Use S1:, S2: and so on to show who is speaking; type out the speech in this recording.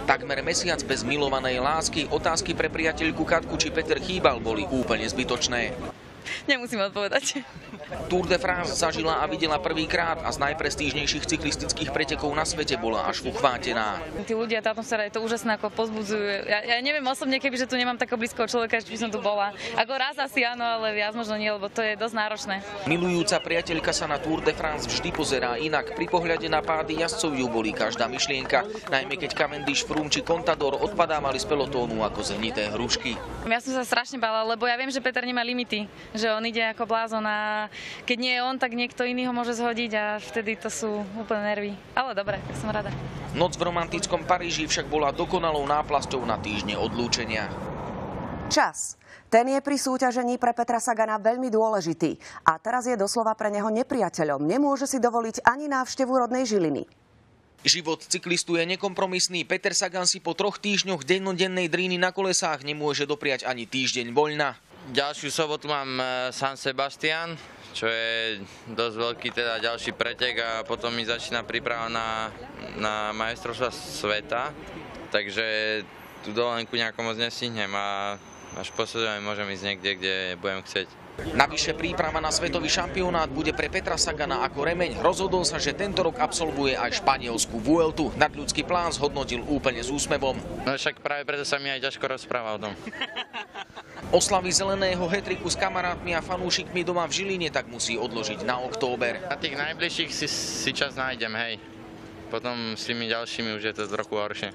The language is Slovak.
S1: Takmer mesiac bez milovanej lásky, otázky pre priateľku Katku, či Peter chýbal, boli úplne zbytočné.
S2: Nemusím odpovedať.
S1: Tour de France zažila a videla prvýkrát a z najprestížnejších cyklistických pretekov na svete bola až uchvátená.
S2: Tí ľudia, tá atmosféra, je to úžasné, ako pozbudzujú. Ja neviem osobne, kebyže tu nemám takého blízkoho človeka, či by som tu bola. Ako raz asi áno, ale viac možno nie, lebo to je dosť náročné. Milujúca
S1: priateľka sa na Tour de France vždy pozerá inak. Pri pohľade na pády jazdcov ju bolí každá myšlienka, najmä keď Cavendish, Froome či Contador odpadávali z pelotónu ako zhnité hrušky.
S2: Ja som sa strašne bála, lebo ja viem, že Peter nemá limity, že on ide ako blázon a keď nie je on, tak niekto iný ho môže zhodiť a vtedy to sú úplne nervy. Ale dobre, tak som rada.
S1: Noc v romantickom Paríži však bola dokonalou náplasťou na týždne odlúčenia.
S3: Čas. Ten je pri súťažení pre Petra Sagana veľmi dôležitý. A teraz je doslova pre neho nepriateľom. Nemôže si dovoliť ani návštevu rodnej Žiliny.
S1: Život cyklistu je nekompromisný. Peter Sagan si po 3 týždňoch dennodennej dríny na kolesách nemôže dopriať ani týždeň voľna.
S4: Ďalšiu sobotu mám San Sebastian, čo je dosť veľký teda ďalší pretek a potom mi začína príprava na majstrovstvá sveta, takže tú dovolenku nejako moc nestihnem a až posledne môžem ísť niekde, kde budem chcieť.
S1: Navyše príprava na svetový šampionát bude pre Petra Sagana ako remeň. Rozhodol sa, že tento rok absolvuje aj španielsku Vueltu. Nadľudský plán zhodnotil úplne s úsmevom.
S4: No však práve preto sa mi aj ťažko rozpráva o tom.
S1: Oslavy zeleného hetriku s kamarátmi a fanúšikmi doma v Žiline tak musí odložiť na október.
S4: Na tých najbližších si čas nájdem, hej. Potom s tými ďalšími už je to trochu horšie.